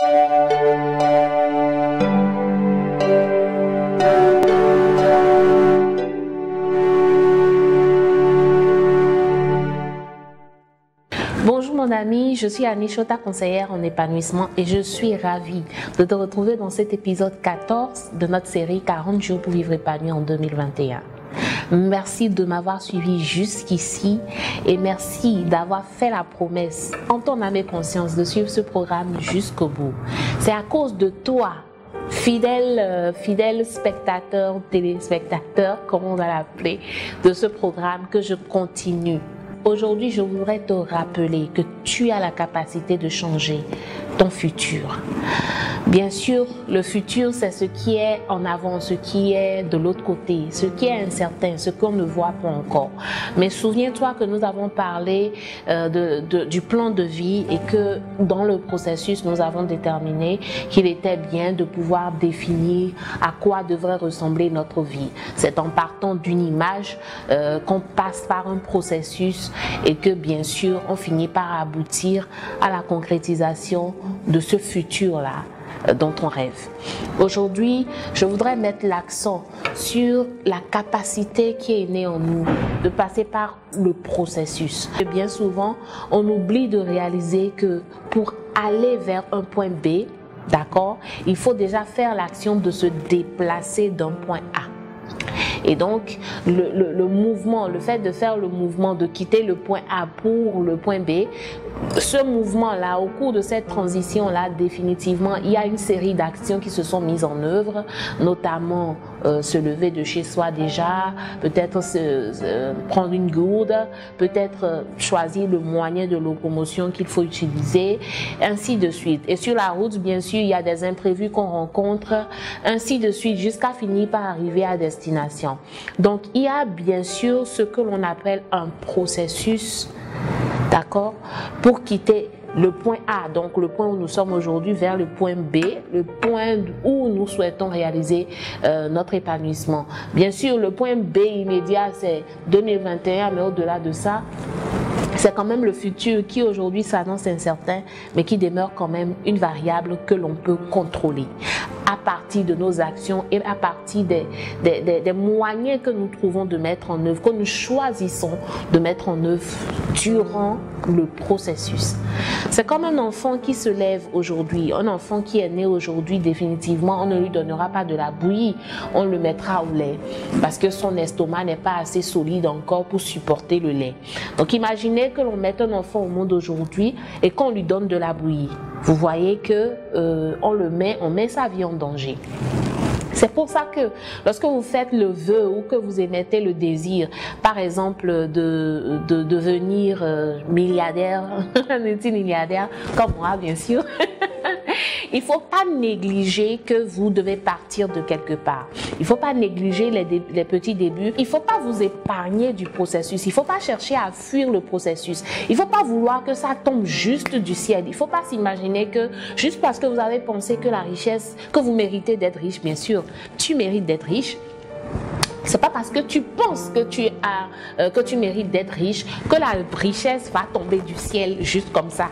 Bonjour mon ami, je suis Annie Chota, conseillère en épanouissement et je suis ravie de te retrouver dans cet épisode 14 de notre série 40 jours pour vivre épanoui en 2021. Merci de m'avoir suivi jusqu'ici et merci d'avoir fait la promesse en ton âme et conscience de suivre ce programme jusqu'au bout. C'est à cause de toi, fidèle spectateur, téléspectateur, comme on va l'appeler, de ce programme que je continue. Aujourd'hui, je voudrais te rappeler que tu as la capacité de changer ton futur. Bien sûr, le futur, c'est ce qui est en avant, ce qui est de l'autre côté, ce qui est incertain, ce qu'on ne voit pas encore. Mais souviens-toi que nous avons parlé du plan de vie et que dans le processus, nous avons déterminé qu'il était bien de pouvoir définir à quoi devrait ressembler notre vie. C'est en partant d'une image qu'on passe par un processus et que bien sûr, on finit par aboutir à la concrétisation de ce futur-là dont on rêve. Aujourd'hui, je voudrais mettre l'accent sur la capacité qui est née en nous de passer par le processus. Et bien souvent, on oublie de réaliser que pour aller vers un point B, d'accord, il faut déjà faire l'action de se déplacer d'un point A. Et donc, le mouvement, le fait de faire le mouvement, de quitter le point A pour le point B, ce mouvement-là, au cours de cette transition-là, définitivement, il y a une série d'actions qui se sont mises en œuvre, notamment se lever de chez soi déjà, peut-être prendre une gourde, peut-être choisir le moyen de locomotion qu'il faut utiliser, ainsi de suite. Et sur la route, bien sûr, il y a des imprévus qu'on rencontre, ainsi de suite, jusqu'à finir par arriver à destination. Donc, il y a bien sûr ce que l'on appelle un processus, d'accord, pour quitter le point A, donc le point où nous sommes aujourd'hui, vers le point B, le point où nous souhaitons réaliser notre épanouissement. Bien sûr, le point B immédiat, c'est 2021, mais au-delà de ça, c'est quand même le futur qui aujourd'hui s'annonce incertain, mais qui demeure quand même une variable que l'on peut contrôler à partir de nos actions et à partir des moyens que nous trouvons de mettre en œuvre, que nous choisissons de mettre en œuvre durant le processus. C'est comme un enfant qui se lève aujourd'hui, un enfant qui est né aujourd'hui, définitivement, on ne lui donnera pas de la bouillie, on le mettra au lait parce que son estomac n'est pas assez solide encore pour supporter le lait. Donc imaginez que l'on mette un enfant au monde aujourd'hui et qu'on lui donne de la bouillie. Vous voyez que on met sa vie en danger. C'est pour ça que lorsque vous faites le vœu ou que vous émettez le désir, par exemple de devenir milliardaire, multimilliardaire, comme moi bien sûr, il ne faut pas négliger que vous devez partir de quelque part. Il ne faut pas négliger les petits débuts. Il ne faut pas vous épargner du processus. Il ne faut pas chercher à fuir le processus. Il ne faut pas vouloir que ça tombe juste du ciel. Il ne faut pas s'imaginer que juste parce que vous avez pensé que la richesse, que vous méritez d'être riche, bien sûr, tu mérites d'être riche. C'est pas parce que tu penses que tu mérites d'être riche que la richesse va tomber du ciel juste comme ça.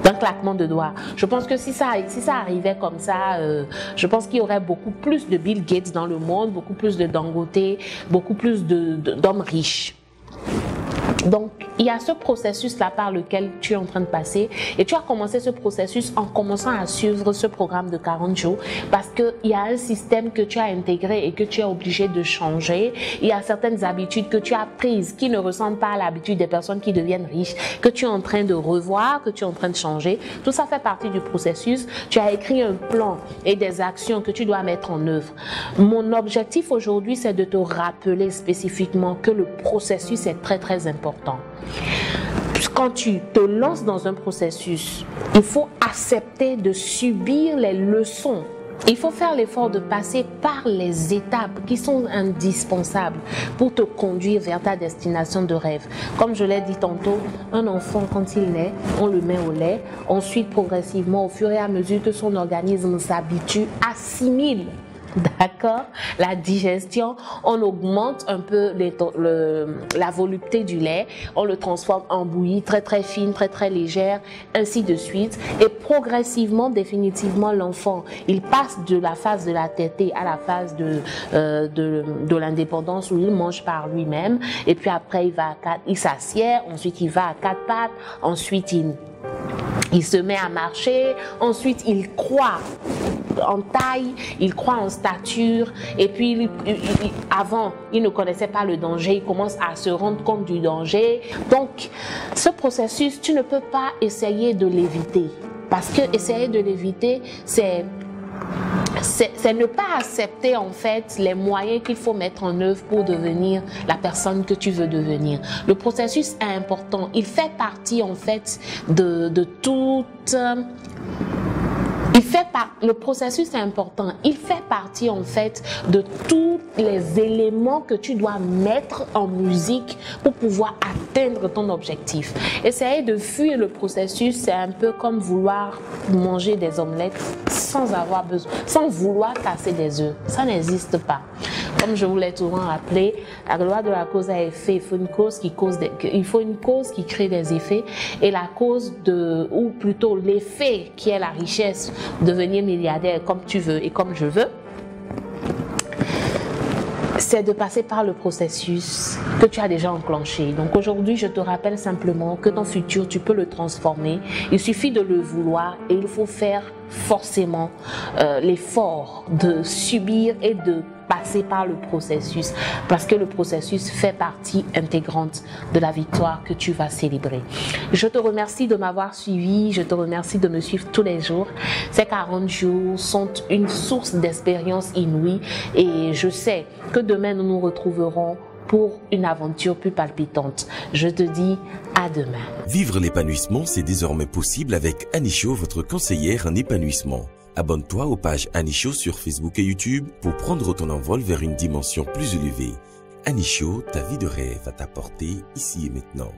D'un claquement de doigts. Je pense que si ça arrivait comme ça, je pense qu'il y aurait beaucoup plus de Bill Gates dans le monde, beaucoup plus de Dangote, beaucoup plus d'hommes riches. Donc, il y a ce processus-là par lequel tu es en train de passer et tu as commencé ce processus en commençant à suivre ce programme de 40 jours parce qu'il y a un système que tu as intégré et que tu es obligé de changer. Il y a certaines habitudes que tu as prises qui ne ressemblent pas à l'habitude des personnes qui deviennent riches, que tu es en train de revoir, que tu es en train de changer. Tout ça fait partie du processus. Tu as écrit un plan et des actions que tu dois mettre en œuvre. Mon objectif aujourd'hui, c'est de te rappeler spécifiquement que le processus est très très important. Quand tu te lances dans un processus, il faut accepter de subir les leçons. Il faut faire l'effort de passer par les étapes qui sont indispensables pour te conduire vers ta destination de rêve. Comme je l'ai dit tantôt, un enfant quand il naît, on le met au lait. Ensuite, progressivement, au fur et à mesure que son organisme s'habitue, assimile d'accord, la digestion, on augmente un peu la volupté du lait, on le transforme en bouillie très très fine, très très légère, ainsi de suite. Et progressivement, définitivement, l'enfant, il passe de la phase de la tétée à la phase de l'indépendance où il mange par lui-même. Et puis après, il s'assied, ensuite il va à quatre pattes, ensuite il se met à marcher, ensuite il croît en taille, il croît en stature, et puis avant, il ne connaissait pas le danger, il commence à se rendre compte du danger. Donc, ce processus, tu ne peux pas essayer de l'éviter, parce que essayer de l'éviter, c'est ne pas accepter en fait les moyens qu'il faut mettre en œuvre pour devenir la personne que tu veux devenir. Le processus est important, il fait partie en fait de toute... Le processus est important. Il fait partie en fait de tous les éléments que tu dois mettre en musique pour pouvoir atteindre ton objectif. Essayer de fuir le processus, c'est un peu comme vouloir manger des omelettes sans avoir besoin, sans vouloir casser des œufs. Ça n'existe pas. Comme je vous l'ai souvent rappelé, la loi de la cause à effet, il faut une cause qui crée des effets, et la cause ou plutôt l'effet qui est la richesse, devenir milliardaire comme tu veux et comme je veux, c'est de passer par le processus que tu as déjà enclenché. Donc aujourd'hui, je te rappelle simplement que ton futur, tu peux le transformer. Il suffit de le vouloir et il faut faire forcément l'effort de subir et de passer par le processus, parce que le processus fait partie intégrante de la victoire que tu vas célébrer. Je te remercie de m'avoir suivi, je te remercie de me suivre tous les jours. Ces 40 jours sont une source d'expérience inouïe et je sais que demain nous nous retrouverons pour une aventure plus palpitante. Je te dis à demain. Vivre l'épanouissement, c'est désormais possible avec Annie Cho, votre conseillère en épanouissement. Abonne-toi aux pages Annie Cho sur Facebook et YouTube pour prendre ton envol vers une dimension plus élevée. Annie Cho, ta vie de rêve à t'apporter ici et maintenant.